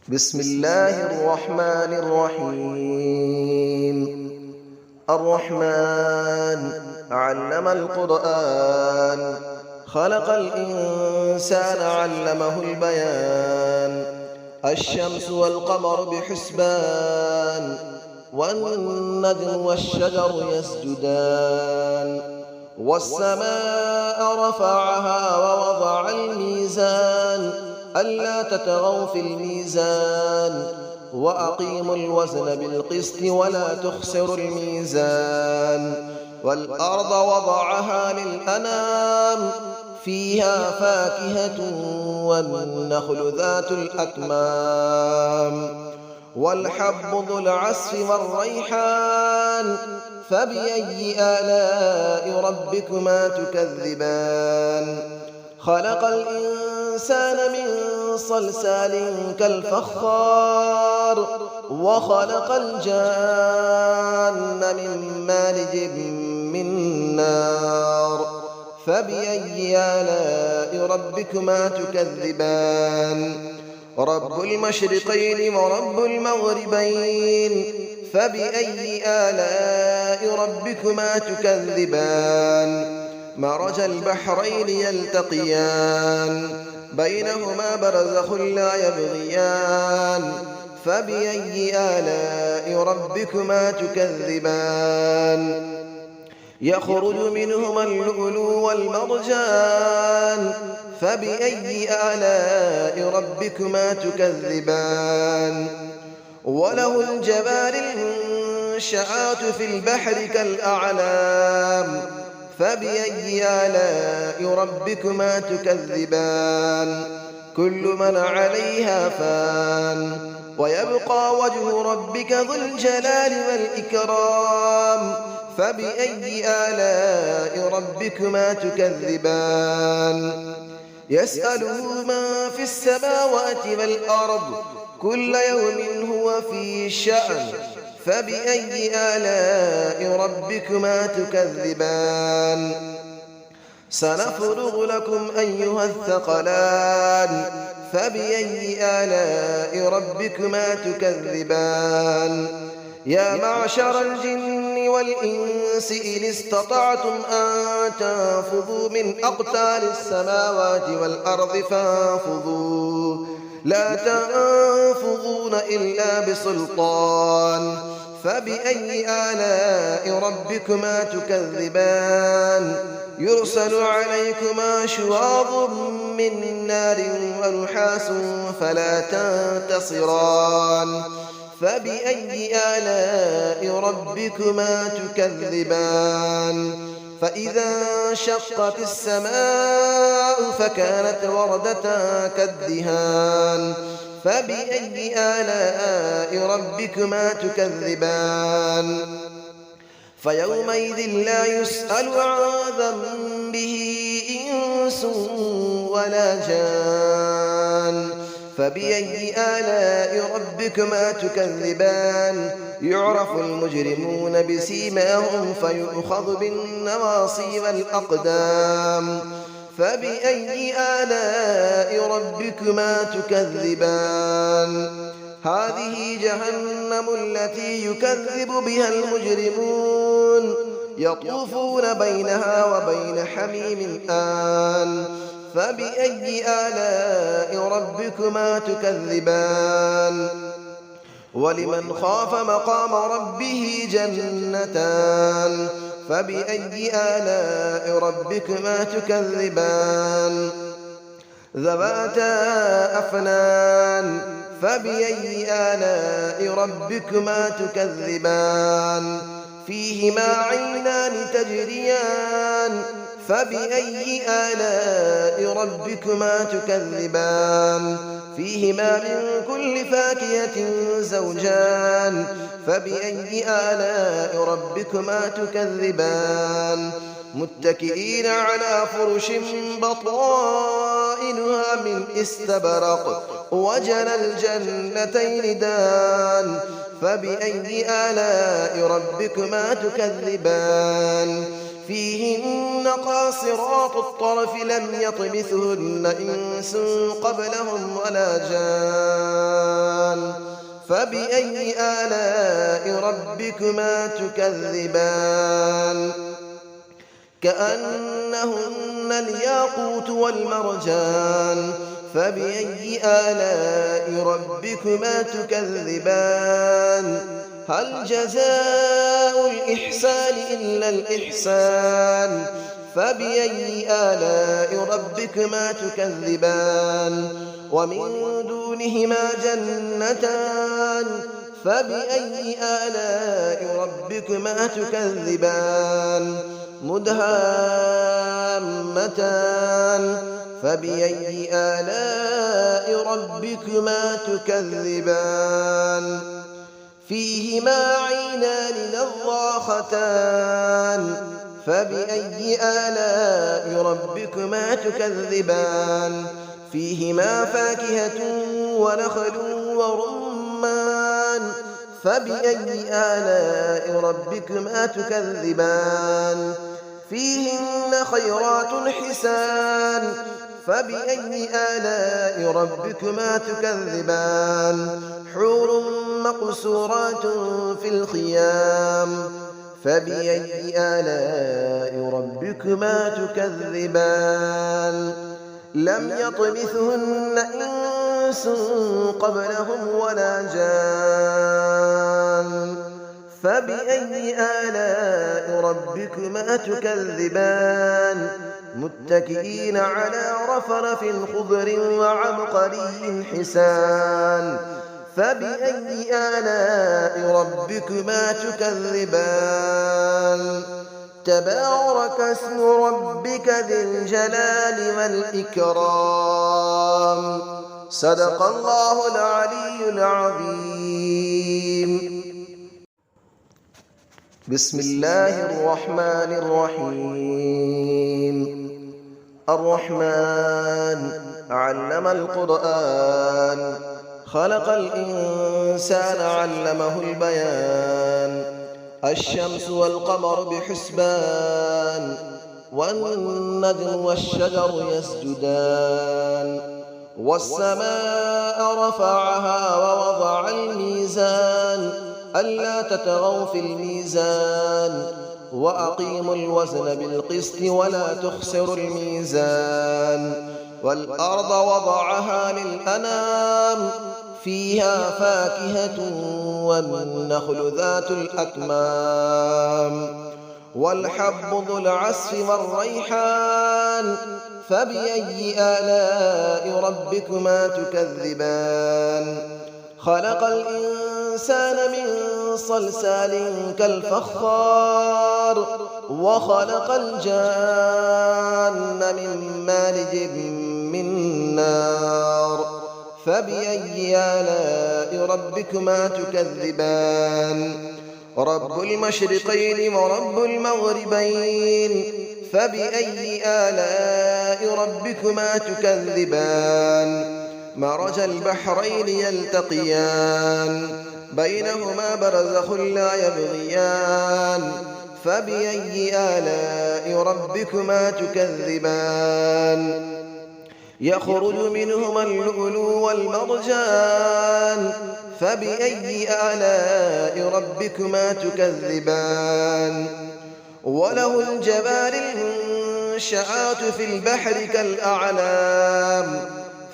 بسم الله الرحمن الرحيم. الرحمن علم القرآن، خلق الإنسان علمه البيان. الشمس والقمر بحسبان، والنجم والشجر يسجدان. والسماء رفعها ووضع الميزان، ألا تطغوا في الميزان، وأقيموا الوزن بالقسط ولا تخسروا الميزان. والأرض وضعها للأنام، فيها فاكهة والنخل ذات الأكمام، والحب ذو العصف والريحان. فبأي آلاء ربكما تكذبان؟ خلق الإنسان من صلصال كالفخار، وخلق الجان من مارج من نار. فبأي آلاء ربكما تكذبان؟ رب المشرقين ورب المغربين. فبأي آلاء ربكما تكذبان؟ مرج البحرين يلتقيان، بينهما برزخ لا يبغيان. فبأي آلاء ربكما تكذبان؟ يخرج منهما اللؤلؤ والمرجان. فبأي آلاء ربكما تكذبان؟ وله الجوار المنشآت في البحر كالأعلام. فبأي آلاء ربكما تكذبان؟ كل من عليها فان، ويبقى وجه ربك ذو الجلال والإكرام. فبأي آلاء ربكما تكذبان؟ يسأله من في السماوات والأرض، كل يوم هو في شأن. فبأي آلاء ربكما تكذبان؟ سنفرغ لكم أيها الثقلان. فبأي آلاء ربكما تكذبان؟ يا معشر الجن والإنس إن استطعتم أن تنفذوا من أقطار السماوات والأرض فانفذوا، لا تنفذون إلا بسلطان. فبأي آلاء ربكما تكذبان؟ يرسل عليكما شواظ من نار ونحاس فلا تنتصران. فبأي آلاء ربكما تكذبان؟ فإذا انشقت السماء فكانت وردة كالدهان. فبأي آلاء ربكما تكذبان؟ فيومئذ لا يسأل عن ذنبه إنس ولا جان. فبأي آلاء ربكما تكذبان؟ يعرف المجرمون بسيماهم فيؤخذ بالنواصي والأقدام. فبأي آلاء ربكما تكذبان؟ هذه جهنم التي يكذب بها المجرمون، يطوفون بينها وبين حميم آن. فبأي آلاء ربكما تكذبان؟ ولمن خاف مقام ربه جنتان. فبأي آلاء ربكما تكذبان؟ ذواتا أفنان. فبأي آلاء ربكما تكذبان؟ فيهما عينان تجريان. فبأي آلاء ربكما تكذبان؟ فيهما من كل فاكهة زوجان. فبأي آلاء ربكما تكذبان؟ متكئين على فرش بطائنها من استبرق، وجنى الجنتين دان. فبأي آلاء ربكما تكذبان؟ فيهن قاصرات الطرف لم يطمثهن إنس قبلهم ولا جان. فبأي آلاء ربكما تكذبان كأنهن الياقوت والمرجان فبأي آلاء ربكما تكذبان هل جزاء الإحسان إلا الإحسان فبأي آلاء ربكما تكذبان ومن دونهما جنتان فبأي آلاء ربكما تكذبان مدهامتان فبأي آلاء ربكما تكذبان فيهما عينان نضاختان فبأي آلاء ربكما تكذبان فيهما فاكهة ونخل ورمان فبأي آلاء ربكما تكذبان فيهن خيرات حسان فبأي آلاء ربكما تكذبان حور مقصورات في الخيام فبأي آلاء ربكما تكذبان لم يطمثهن إنس قبلهم ولا جان فبأي آلاء ربكما تكذبان متكئين على رفرف خضر وعبقري حسان فبأي آلاء ربكما تكذبان تبارك اسم ربك ذي الجلال والإكرام صدق الله العلي العظيم بسم الله الرحمن الرحيم الرحمن علم القرآن خلق الإنسان علمه البيان الشمس والقمر بحسبان والنجم والشجر يسجدان والسماء رفعها ووضع الميزان ألا تطغوا في الميزان وأقيموا الوزن بالقسط ولا تخسروا الميزان والأرض وضعها للأنام فيها فاكهة والنخل ذات الأكمام والحب ذو العصف والريحان فبأي آلاء ربكما تكذبان خلق الإنسان من صلصال كالفخار وخلق الجان من مارج من نار فبأي آلاء ربكما تكذبان رب المشرقين ورب المغربين فبأي آلاء ربكما تكذبان مرج البحرين يلتقيان بينهما برزخ لا يبغيان فبأي آلاء ربكما تكذبان يخرج منهما اللؤلؤ والمرجان فبأي آلاء ربكما تكذبان وله الجبال المنشآت في البحر كالأعلام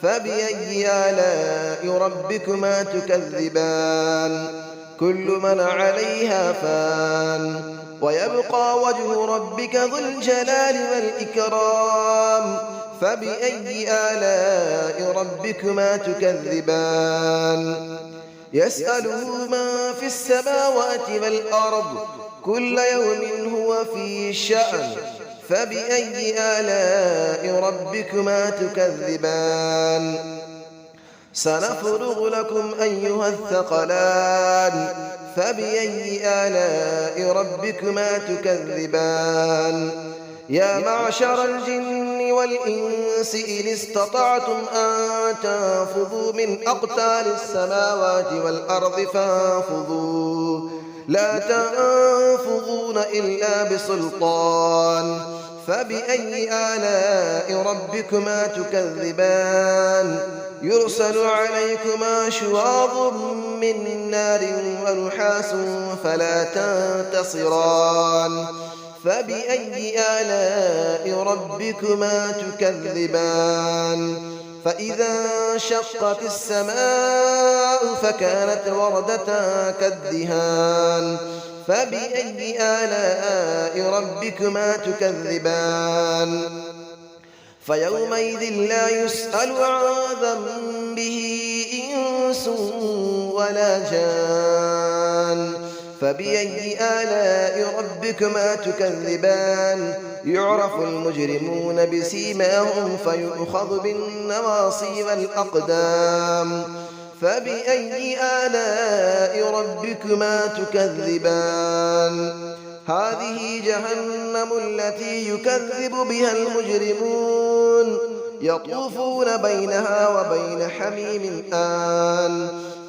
فبأي آلاء ربكما تكذبان كل من عليها فان ويبقى وجه ربك ذو الجلال والإكرام فبأي آلاء ربكما تكذبان يسأله ما في السماوات والأرض كل يوم هو في شأن فبأي آلاء ربكما تكذبان سنفرغ لكم أيها الثقلان فبأي آلاء ربكما تكذبان يا معشر الجن والإنس إن استطعتم أن تنفذوا من أقطار السماوات والأرض فانفذوا لا تنفذون إلا بسلطان فبأي آلاء ربكما تكذبان يرسل عليكما شواظ من نار ونحاس فلا تنتصران فبأي آلاء ربكما تكذبان فإذا انشقت السماء فكانت وردة كالدهان فبأي آلاء ربكما تكذبان فيومئذ لا يسأل عن ذنبه إنس ولا جان فبأي آلاء ربكما تكذبان يعرف المجرمون بسيماهم فيؤخذ بالنواصي والأقدام فبأي آلاء ربكما تكذبان هذه جهنم التي يكذب بها المجرمون يطوفون بينها وبين حميم آن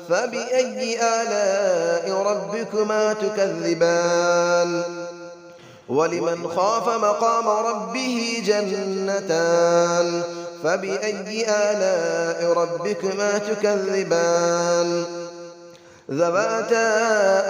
فبأي آلاء ربكما تكذبان ولمن خاف مقام ربه جنتان فبأي آلاء ربكما تكذبان ذواتا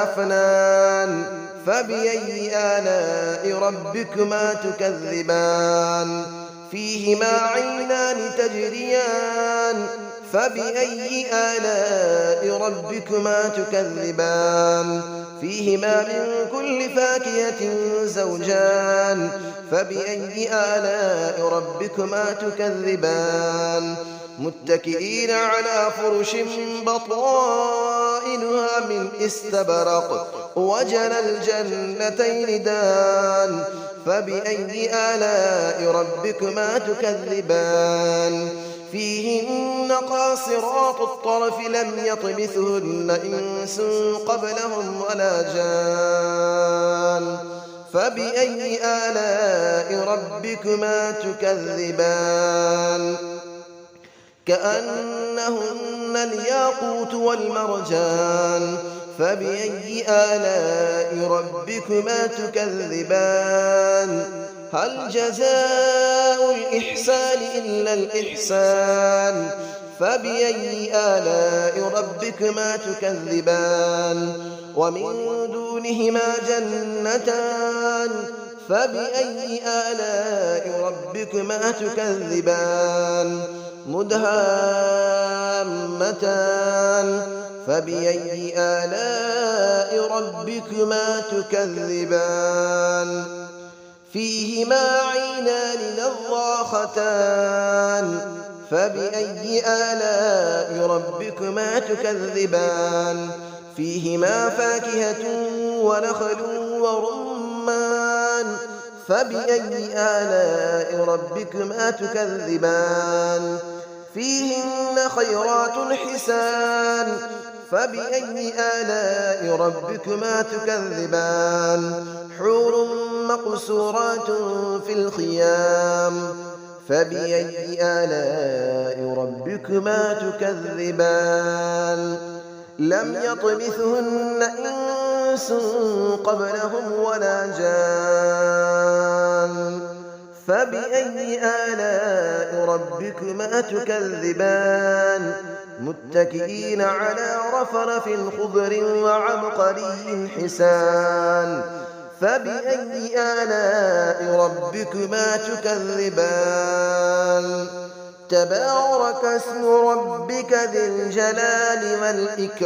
أفنان فبأي آلاء ربكما تكذبان فيهما عينان تجريان فبأي آلاء ربكما تكذبان فيهما من كل فاكهة زوجان فبأي آلاء ربكما تكذبان متكئين على فرش بطائنها من استبرق وجنى الجنتين دان فبأي آلاء ربكما تكذبان فيهن قاصرات الطرف لم يطمثهن إنس قبلهم ولا جان فبأي آلاء ربكما تكذبان كأنهن الياقوت والمرجان فبأي آلاء ربكما تكذبان هل جزاء الإحسان إلا الإحسان فبأي آلاء ربكما تكذبان ومن دونهما جنتان فبأي آلاء ربكما تكذبان مدهامتان فبأي آلاء ربكما تكذبان فيهما عينان نضاختان فبأي آلاء ربكما تكذبان فيهما فاكهة ونخل ورمان فبأي آلاء ربكما تكذبان فيهن خيرات حسان فبأي آلاء ربكما تكذبان حور مقصورات في الخيام فبأي آلاء ربكما تكذبان لم يطمثهن إنس قبلهم ولا جان فبأي آلاء ربكما تكذبان متكئين على رفرف خضر وعبقري حسان فبأي آلاء ربكما تكذبان تبارك اسم ربك ذي الجلال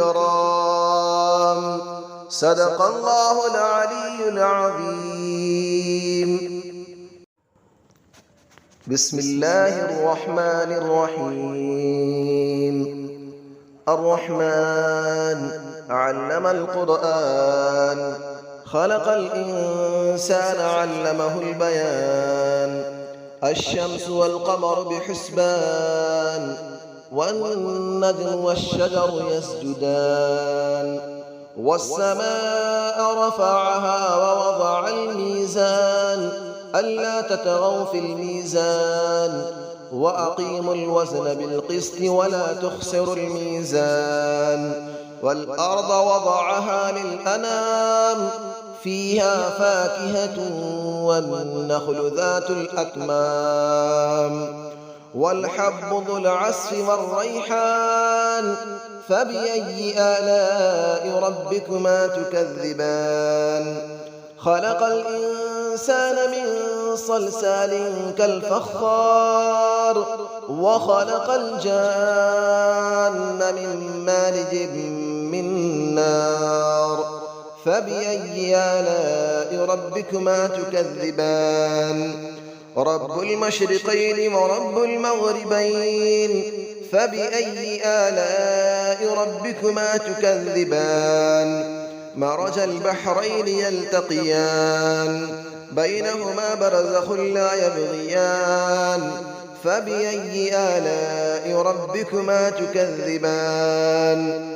والإكرام صدق الله العلي العظيم بسم الله الرحمن الرحيم الرحمن علم القرآن خلق الإنسان علمه البيان الشمس والقمر بحسبان والنجم والشجر يسجدان والسماء رفعها ووضع الميزان ألا تطغوا في الميزان وأقيموا الوزن بالقسط ولا تخسروا الميزان والأرض وضعها للأنام فيها فاكهة والنخل ذات الأكمام والحب ذو العصف والريحان فبأي آلاء ربكما تكذبان خلق الإنسان من صلصال كالفخار وخلق الجان من مارج من نار فبأي آلاء ربكما تكذبان رب المشرقين ورب المغربين فبأي آلاء ربكما تكذبان مرج البحرين يلتقيان بينهما برزخ لا يبغيان فبأي آلاء ربكما تكذبان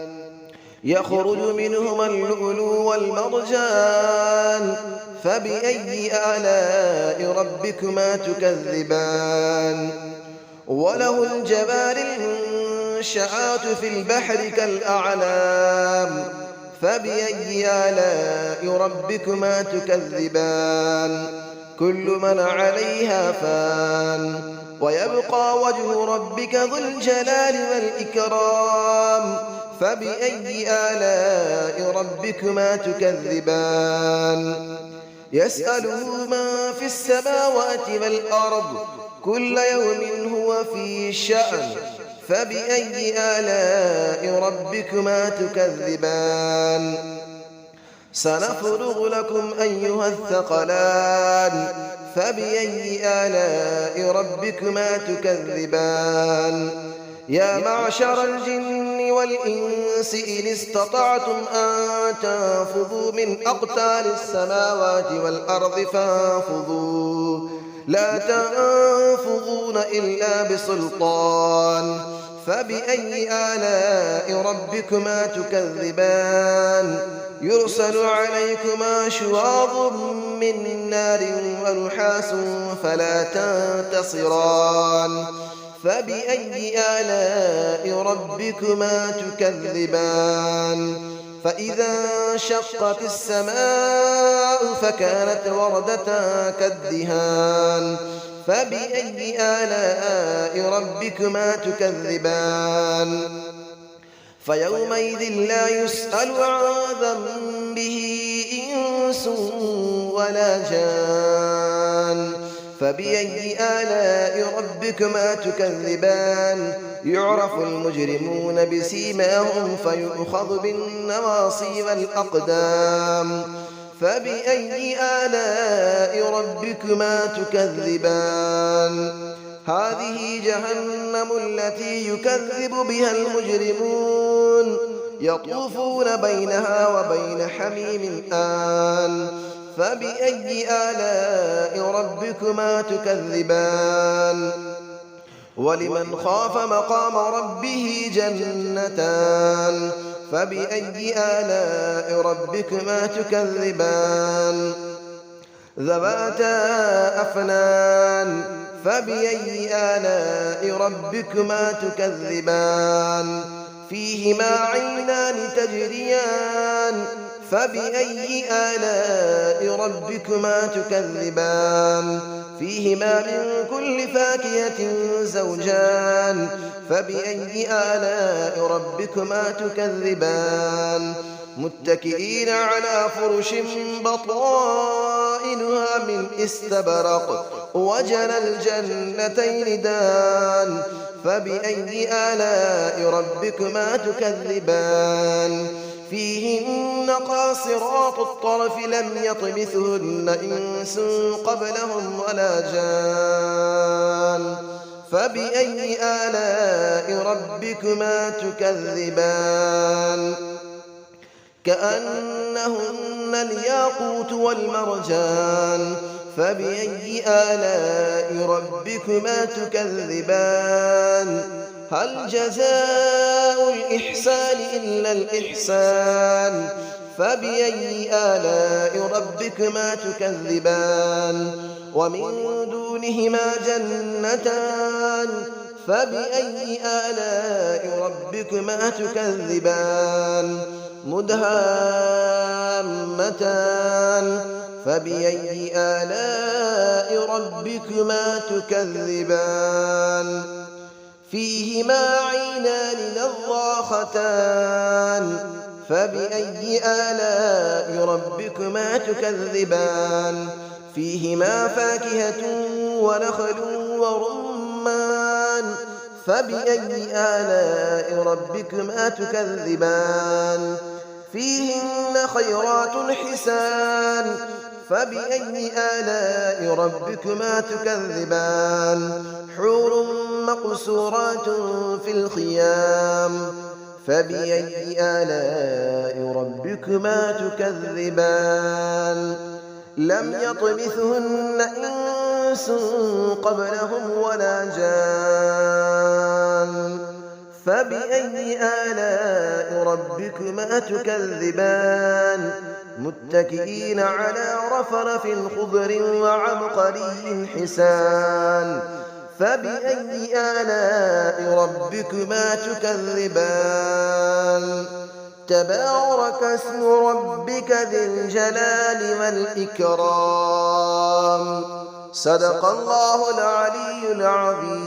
يخرج منهما اللؤلؤ والمرجان فبأي آلاء ربكما تكذبان وله الجبال المنشآت في البحر كالأعلام فبأي آلاء ربكما تكذبان كل من عليها فان ويبقى وجه ربك ذو الجلال والإكرام فبأي آلاء ربكما تكذبان يسأله من في السماوات والأرض كل يوم هو في شأن فبأي آلاء ربكما تكذبان سنفرغ لكم أيها الثقلان فبأي آلاء ربكما تكذبان يا معشر الجن والإنس إن استطعتم أن تنفذوا من أقطار السماوات والأرض فانفذوا لا تنفذون إلا بسلطان فبأي آلاء ربكما تكذبان يرسل عليكما شواظ من نار ونحاس فلا تنتصران فبأي آلاء ربكما تكذبان فإذا انشقت السماء فكانت وردة كالدهان فبأي آلاء ربكما تكذبان فيومئذ لا يسأل عن ذنبه إنس ولا جان فبأي آلاء ربكما تكذبان يعرف المجرمون بسيماهم فيؤخذ بالنواصي والأقدام فبأي آلاء ربكما تكذبان هذه جهنم التي يكذب بها المجرمون يطوفون بينها وبين حميم آن فبأي آلاء ربكما تكذبان ولمن خاف مقام ربه جنتان فبأي آلاء ربكما تكذبان ذواتا أفنان فبأي آلاء ربكما تكذبان فيهما عينان تجريان فبأي آلاء ربكما تكذبان فيهما من كل فاكهة زوجان فبأي آلاء ربكما تكذبان متكئين على فرش بطائنها من استبرق وجنى الجنتين دان فبأي آلاء ربكما تكذبان فيهن قاصرات الطرف لم يطمثهن إنس قبلهم ولا جان فبأي آلاء ربكما تكذبان كأنهن الياقوت والمرجان فبأي آلاء ربكما تكذبان هل جزاء الإحسان إلا الإحسان فبأي آلاء ربكما تكذبان ومن دونهما جنتان فبأي آلاء ربكما تكذبان مدهامتان فبأي آلاء ربكما تكذبان فيهما عينان نضاختان فبأي آلاء ربكما تكذبان فيهما فاكهة ونخل ورمان فبأي آلاء ربكما تكذبان فيهن خيرات حسان فبأي آلاء ربكما تكذبان حور مقصورات في الخيام فبأي آلاء ربكما تكذبان لم يطمثهن إنس قبلهم ولا جان فبأي آلاء ربكما تكذبان متكئين على رفرف خضر وعبقري حسان فبأي آلاء ربكما تكذبان تبارك اسم ربك ذي الجلال والإكرام صدق الله العلي العظيم.